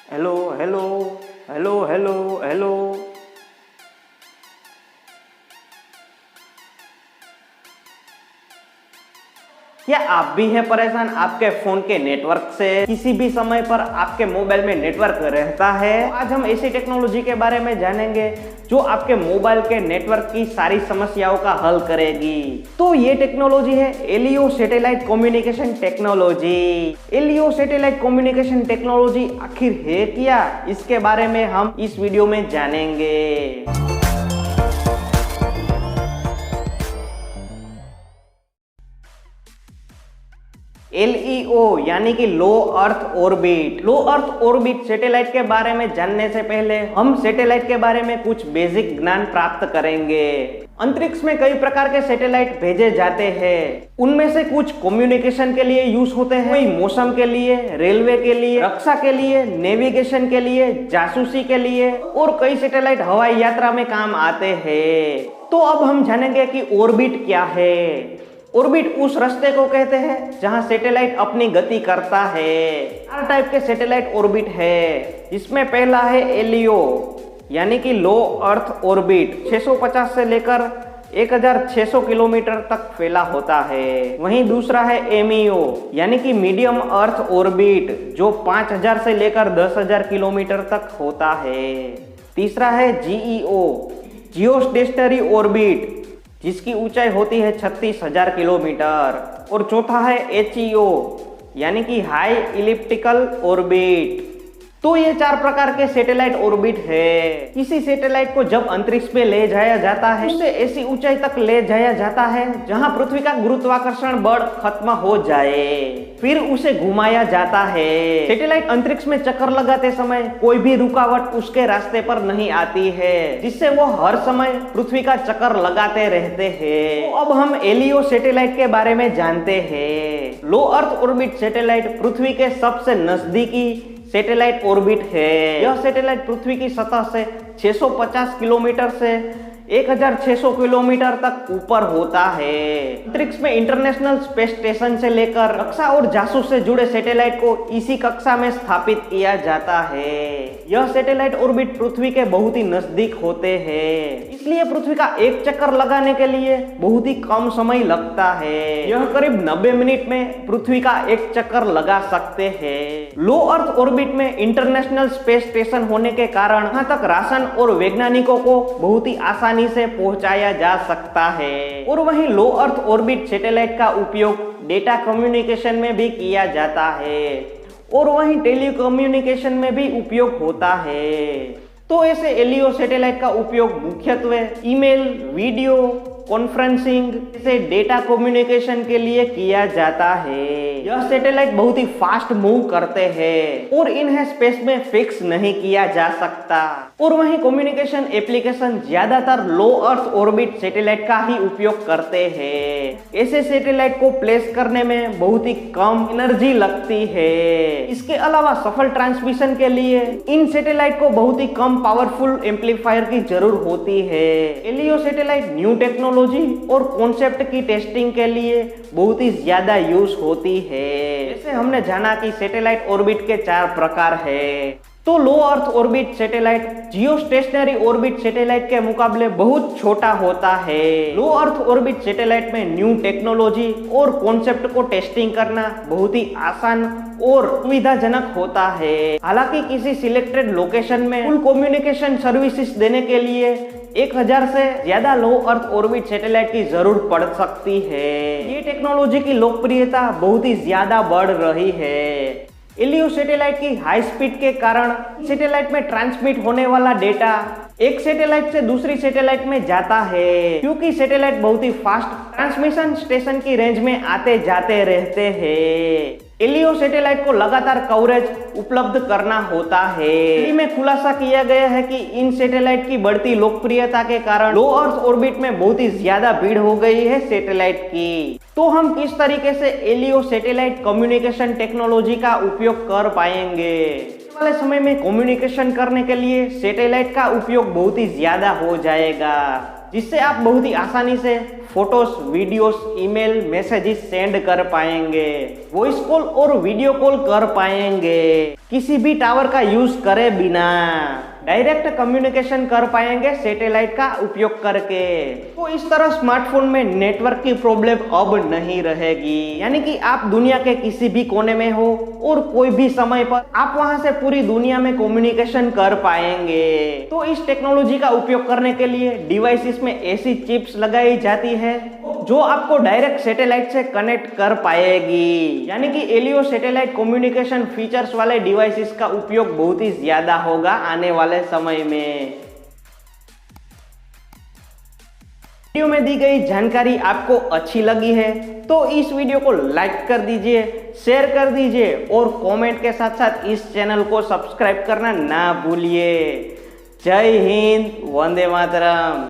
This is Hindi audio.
Hello hello hello hello hello. क्या आप भी हैं परेशान आपके फोन के नेटवर्क से? किसी भी समय पर आपके मोबाइल में नेटवर्क रहता है? तो आज हम ऐसी टेक्नोलॉजी के बारे में जानेंगे जो आपके मोबाइल के नेटवर्क की सारी समस्याओं का हल करेगी। तो ये टेक्नोलॉजी है LEO satellite communication technology. LEO satellite communication technology आखिर है क्या, इसके बारे में हम इस वीडियो में जानेंगे। LEO यानी कि लो अर्थ ऑर्बिट। लो अर्थ ऑर्बिट सैटेलाइट के बारे में जानने से पहले हम सैटेलाइट के बारे में कुछ बेसिक ज्ञान प्राप्त करेंगे। अंतरिक्ष में कई प्रकार के सैटेलाइट भेजे जाते हैं। उनमें से कुछ कम्युनिकेशन के लिए यूज होते हैं, कोई मौसम के लिए, रेलवे के लिए, रक्षा के लिए, नेविगेशन के लिए, जासूसी के लिए, और कई सैटेलाइट हवाई यात्रा में काम आते हैं। तो अब हम जानेंगे कि ऑर्बिट क्या है। ऑर्बिट उस रास्ते को कहते हैं जहां सैटेलाइट अपनी गति करता है। 4 टाइप के सैटेलाइट ऑर्बिट है, जिसमें पहला है एलियो यानी कि लो अर्थ ऑर्बिट। 650 से लेकर 1600 किलोमीटर तक फैला होता है। वहीं दूसरा है एमईओ यानी कि मीडियम अर्थ ऑर्बिट, जो 5000 से लेकर 10,000 किलोमीटर तक होता है। तीसरा है जीईओ जियो स्टेशनरी ऑर्बिट, जिसकी ऊंचाई होती है 36,000 किलोमीटर। और चौथा है HEO यानी कि हाई इलिप्टिकल ऑर्बिट। तो ये 4 प्रकार के सैटेलाइट ऑर्बिट है। किसी सैटेलाइट को जब अंतरिक्ष में ले जाया जाता है, उसे ऐसी ऊंचाई तक ले जाया जाता है जहां पृथ्वी का गुरुत्वाकर्षण बल खत्म हो जाए, फिर उसे घुमाया जाता है। सैटेलाइट अंतरिक्ष में चक्कर लगाते समय कोई भी रुकावट उसके रास्ते पर नहीं आती है, जिससे वो हर समय पृथ्वी का चक्कर लगाते रहते हैं। तो अब हम एलियो सैटेलाइट के बारे में जानते हैं। लो अर्थ ऑर्बिट सैटेलाइट पृथ्वी के सबसे नजदीकी सैटेलाइट ऑर्बिट है। यह सैटेलाइट पृथ्वी की सतह से 650 किलोमीटर से 1600 किलोमीटर तक ऊपर होता है। अंतरिक्ष में इंटरनेशनल स्पेस स्टेशन से लेकर रक्षा और जासूस से जुड़े सैटेलाइट को इसी कक्षा में स्थापित किया जाता है। यह सैटेलाइट ऑर्बिट पृथ्वी के बहुत ही नजदीक होते हैं, इसलिए पृथ्वी का एक चक्कर लगाने के लिए बहुत ही कम समय लगता है। यह करीब 90 मिनट में पृथ्वी का एक चक्कर लगा सकते हैं। लो अर्थ ऑर्बिट में इंटरनेशनल स्पेस स्टेशन होने के कारण यहाँ तक राशन और वैज्ञानिकों को बहुत ही आसानी से पहुंचाया जा सकता है। और वहीं लो अर्थ ऑर्बिट सैटेलाइट का उपयोग डेटा कम्युनिकेशन में भी किया जाता है, और वहीं टेलीकम्युनिकेशन में भी उपयोग होता है। तो ऐसे एलियो सैटेलाइट का उपयोग मुख्यत्वे ईमेल, वीडियो कॉन्फ्रेंसिंग से डेटा कम्युनिकेशन के लिए किया जाता है। यह सैटेलाइट बहुत ही फास्ट मूव करते हैं और इन्हें स्पेस में फिक्स नहीं किया जा सकता। और वहीं कम्युनिकेशन एप्लीकेशन ज्यादातर लो अर्थ ऑर्बिट सैटेलाइट का ही उपयोग करते हैं। ऐसे सैटेलाइट को प्लेस करने में बहुत ही कम एनर्जी लगती है। इसके अलावा सफल ट्रांसमिशन के लिए इन सैटेलाइट को बहुत ही कम पावरफुल एम्पलीफायर की जरूरत होती है। एलियो सैटेलाइट न्यू टेक्नोलॉजी और कॉन्सेप्ट की टेस्टिंग के लिए बहुत ही ज्यादा यूज होती है। जैसे हमने जाना कि सैटेलाइट ऑर्बिट के 4 प्रकार है। तो low earth orbit satellite geostationary orbit satellite के मुकाबले बहुत छोटा होता है। लो अर्थ ऑर्बिट सैटेलाइट में न्यू टेक्नोलॉजी और कॉन्सेप्ट को टेस्टिंग करना बहुत ही आसान और सुविधाजनक होता है। हालांकि किसी सिलेक्टेड लोकेशन में फुल कम्युनिकेशन सर्विसेज देने के लिए 1000 से ज्यादा लो अर्थ ऑर्बिट सैटेलाइट की जरूरत पड़ सकती है। ये टेक्नोलॉजी की लोकप्रियता बहुत ही ज्यादा बढ़ रही है। एलियो सैटेलाइट की हाई स्पीड के कारण सैटेलाइट में ट्रांसमिट होने वाला डेटा एक सैटेलाइट से दूसरी सैटेलाइट में जाता है, क्योंकि सैटेलाइट बहुत ही फास्ट ट्रांसमिशन स्टेशन की रेंज में आते जाते रहते हैं। एलियो सैटेलाइट को लगातार कवरेज उपलब्ध करना होता है। इनमें खुलासा किया गया है कि इन सैटेलाइट की बढ़ती लोकप्रियता के कारण लो अर्थ ऑर्बिट में बहुत ही ज्यादा भीड़ हो गई है सैटेलाइट की। तो हम किस तरीके से एलियो सैटेलाइट कम्युनिकेशन टेक्नोलॉजी का उपयोग कर पाएंगे? आने वाले समय में कम्युनिकेशन करने के लिए सैटेलाइट का उपयोग बहुत ही ज्यादा हो जाएगा। जिससे आप बहुत ही आसानी से photos, videos, email, messages send कर पाएंगे, वॉइस कॉल और वीडियो कॉल कर पाएंगे, किसी भी टावर का यूज करे बिना डायरेक्ट कम्युनिकेशन कर पाएंगे सैटेलाइट का उपयोग करके। तो इस तरह स्मार्टफोन में नेटवर्क की प्रॉब्लम अब नहीं रहेगी, यानी कि आप दुनिया के किसी भी कोने में हो और कोई भी समय पर आप वहां से पूरी दुनिया में कम्युनिकेशन कर पाएंगे। तो इस टेक्नोलॉजी का उपयोग करने के लिए डिवाइसेस में ऐसी चिप्स लगाई जाती है जो आपको डायरेक्ट सैटेलाइट से कनेक्ट कर पाएगी, यानी कि एलियो सैटेलाइट कम्युनिकेशन फीचर्स वाले डिवाइसेस का उपयोग बहुत ही ज्यादा होगा आने वाले समय में। वीडियो में दी गई जानकारी आपको अच्छी लगी है तो इस वीडियो को लाइक कर दीजिए, शेयर कर दीजिए और कमेंट के साथ साथ इस चैनल को सब्सक्राइब करना ना भूलिए। जय हिंद, वंदे मातरम।